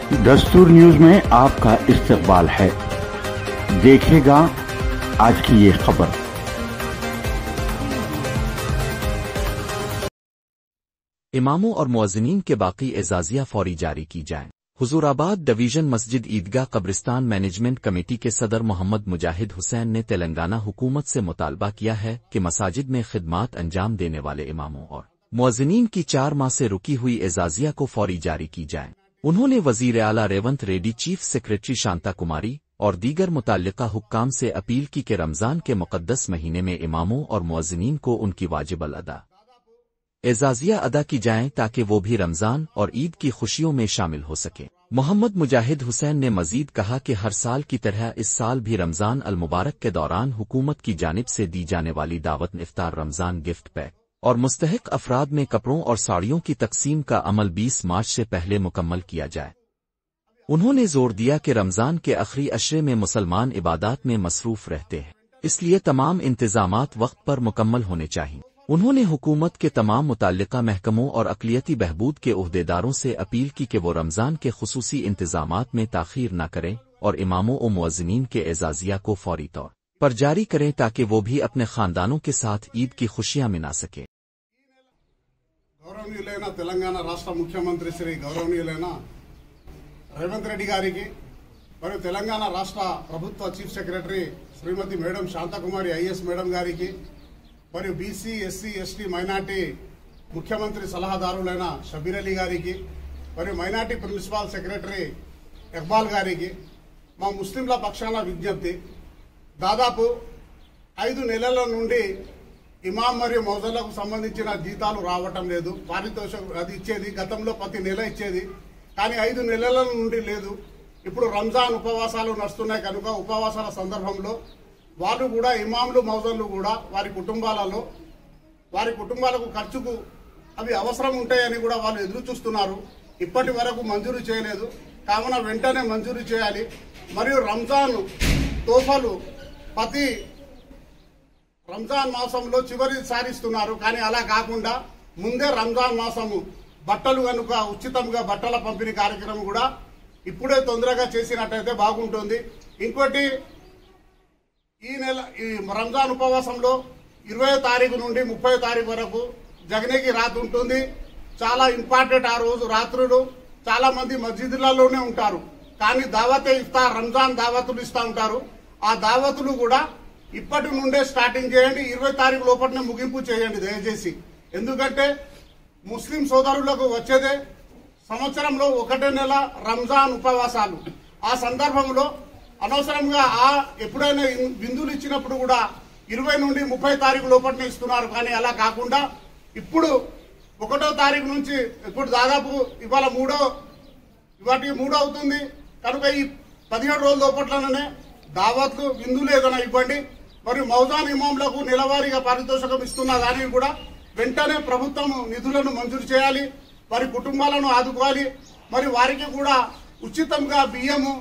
दस्तूर न्यूज में आपका इस्तकबाल है। देखिएगा आज की ये खबर। इमामों और मुअज्जिनीन के बाकी एजाजिया फौरी जारी की जाएं। हुजूराबाद डिवीजन मस्जिद ईदगाह कब्रिस्तान मैनेजमेंट कमेटी के सदर मोहम्मद मुजाहिद हुसैन ने तेलंगाना हुकूमत से मुतालबा किया है कि मसाजिद में खिदमात अंजाम देने वाले इमामों और मुअज्जिनीन की 4 माह से रुकी हुई एजाजिया को फौरी जारी की जाए। उन्होंने वजीर आला रेवंत रेड्डी, चीफ सेक्रेटरी शांता कुमारी और दीगर मुताल्लिका हुक्काम से अपील की कि रमजान के मुकद्दस महीने में इमामों और मुअज्जिनीन को उनकी वाजिबल अदा एजाजिया अदा की जाएं ताकि वो भी रमजान और ईद की खुशियों में शामिल हो सके। मोहम्मद मुजाहिद हुसैन ने मजीद कहा कि हर साल की तरह इस साल भी रमजान अल मुबारक के दौरान हुकूमत की जानिब से दी जाने वाली दावत इफ्तार, रमजान गिफ्ट पैक और मुस्तहिक अफराद में कपड़ों और साड़ियों की तकसीम का अमल 20 मार्च से पहले मुकम्मल किया जाए। उन्होंने जोर दिया कि रमजान के आखिरी अशरे में मुसलमान इबादत में मसरूफ रहते हैं, इसलिए तमाम इंतजामात वक्त पर मुकम्मल होने चाहिए। उन्होंने हुकूमत के तमाम मुताल्लिका महकमों और अक़लियती बहबूद के ओहदेदारों से अपील की कि वो रमजान के खुसूसी इंतजामात में ताख़ीर न करें और इमामों और मुअज्जिनीन के एजाजिया को फौरी तौर पर जारी करें ताकि वो भी अपने खानदानों के साथ ईद की खुशियां मना सके। గౌరవనీయులైన తెలంగాణ రాష్ట్ర ముఖ్యమంత్రి శ్రీ గౌరవనీయులైన రేవంత్ రెడ్డి గారికి మరియు తెలంగాణ రాష్ట్ర ప్రభుత్వ chief secretary Shrimati madam Shanthakumari IAS madam గారికి మరియు బీసీ ఎస్సీ ఎస్టీ మైనార్టీ ముఖ్యమంత్రి సలహాదారులైన షబీర్ అలీ గారికి మరియు మైనార్టీ ప్రిన్సిపల్ సెక్రటరీ ఇక్బాల్ గారికి మా ముస్లింల పక్షాన విజ్ఞప్తి, దాదాపు 5 నెలల నుండి ఇమాం మరియు మౌజన్లకు సంబంధించిన జీతాలు రావటం లేదు. పారితోషికం అది ఇచ్చేది గతంలో ప్రతి నెల ఇచ్చేది, కానీ 5 నెలల నుండి లేదు. ఇప్పుడు రంజాన్ ఉపవాసాలు నడుస్తున్నాయి కనుక ఉపవాసాల సందర్భంలో వాళ్ళు కూడా ఇమాంలు మౌజన్లు కూడా వారి కుటుంబాలకు ఖర్చుకు అవి అవసరం ఉంటాయని కూడా వాళ్ళు ఎదురు చూస్తున్నారు. ఇప్పటి వరకు మంజూరు చేయలేదు, కావున వెంటనే మంజూరు చేయాలి. మరియు రంజాన్ తోఫాలు ప్రతి రంజాన్ మాసంలో చివరిసారి ఇస్తున్నారు, కానీ అలా కాకుండా ముందే రంజాన్ మాసము బట్టలు కనుక ఉచితంగా బట్టల పంపిణీ కార్యక్రమం కూడా ఇప్పుడే తొందరగా చేసినట్టయితే బాగుంటుంది. ఇంకోటి, ఈ రంజాన్ ఉపవాసంలో 20వ తారీఖు నుండి 30వ తారీఖు వరకు జగనేకి రాత్ ఉంటుంది. చాలా ఇంపార్టెంట్. ఆ రోజు రాత్రులు చాలా మంది మస్జిద్లలోనే ఉంటారు, కానీ దావతే ఇఫ్తార్, రంజాన్ దావతులు ఇస్తూ ఉంటారు. ఆ దావతులు కూడా ఇప్పటి నుండే స్టార్టింగ్ చేయండి, 20వ తారీఖు లోపలనే ముగింపు చేయండి దయచేసి. ఎందుకంటే ముస్లిం సోదరులకు వచ్చేదే సంవత్సరంలో 1 నెల రంజాన్ ఉపవాసాలు. ఆ సందర్భంలో అనవసరంగా ఎప్పుడైనా బిందులు ఇచ్చినప్పుడు కూడా 20 నుండి 30 తారీఖు లోపలనే ఇస్తున్నారు, కానీ అలా కాకుండా ఇప్పుడు 1వ తారీఖు నుంచి, ఇప్పుడు దాదాపు ఇవాళ 3 అవుతుంది కనుక ఈ 17 రోజుల లోపట్లనే దావత్లు బిందులు ఏదైనా ఇవ్వండి. మరియు మౌజాన్ ఇమాంలకు నెలవారీగా పారితోషికం ఇస్తున్న దానిని కూడా వెంటనే ప్రభుత్వం నిధులను మంజూరు చేయాలి, వారి కుటుంబాలను ఆదుకోవాలి. మరియు వారికి కూడా ఉచితంగా బియ్యము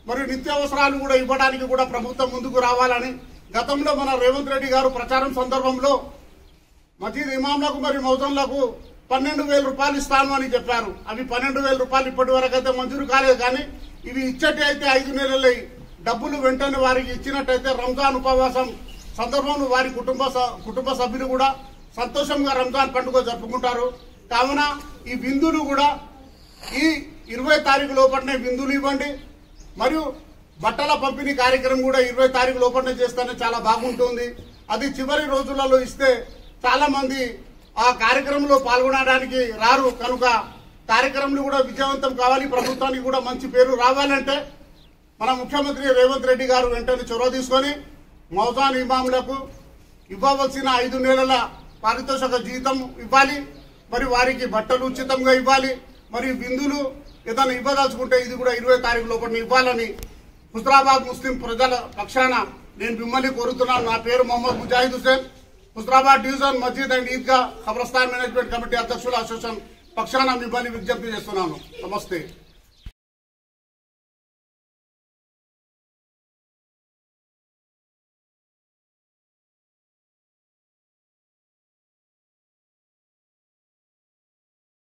మరియు నిత్యావసరాలు కూడా ఇవ్వడానికి కూడా ప్రభుత్వం ముందుకు రావాలని గతంలో మన రేవంత్ రెడ్డి గారు ప్రచారం సందర్భంలో మసీద్ ఇమాంలకు మరియు మౌజన్లకు 12,000 రూపాయలు ఇస్తాను అని చెప్పారు. అవి 12,000 రూపాయలు ఇప్పటి వరకు అయితే మంజూరు కాలేదు, కానీ ఇవి ఇచ్చటి అయితే 5 నెలల డబ్బులు వెంటనే వారికి ఇచ్చినట్టయితే రంజాన్ ఉపవాసం సందర్భంలో వారి కుటుంబ సభ్యులు కూడా సంతోషంగా రంజాన్ పండుగ జరుపుకుంటారు. కావున ఈ బిందులు కూడా ఈ 20వ తారీఖు లోపలనే బిందులు ఇవ్వండి. మరియు బట్టల పంపిణీ కార్యక్రమం కూడా 20వ తారీఖు లోపలనే చేస్తేనే చాలా బాగుంటుంది. అది చివరి రోజులలో ఇస్తే చాలా మంది ఆ కార్యక్రమంలో పాల్గొనడానికి రారు, కనుక కార్యక్రమాలు కూడా విజయవంతం కావాలి. ప్రభుత్వానికి కూడా మంచి పేరు రావాలంటే మన ముఖ్యమంత్రి రేవంత్ రెడ్డి గారు వెంటనే చొరవ తీసుకొని మౌజాన్ ఇమాంలకు ఇవ్వవలసిన 5 నెలల పారితోషిక జీతం ఇవ్వాలి, మరి వారికి బట్టలు ఉచితంగా ఇవ్వాలి. మరియు బిందులు ఏదైనా ఇవ్వదలుచుకుంటే ఇది కూడా 20వ తారీఖు లోపల ఇవ్వాలని హుజరాబాద్ ముస్లిం ప్రజల పక్షాన నేను మిమ్మల్ని కోరుతున్నాను. నా పేరు మొహమ్మద్ ముజాహిద్ హుసేన్, హుజరాబాద్ డివిజన్ మస్జిద్ అండ్ ఈద్గా ఖబరస్థాన్ మేనేజ్మెంట్ కమిటీ అధ్యక్షుల అసోసియేషన్ పక్షాన మిమ్మల్ని విజ్ఞప్తి చేస్తున్నాను. నమస్తే.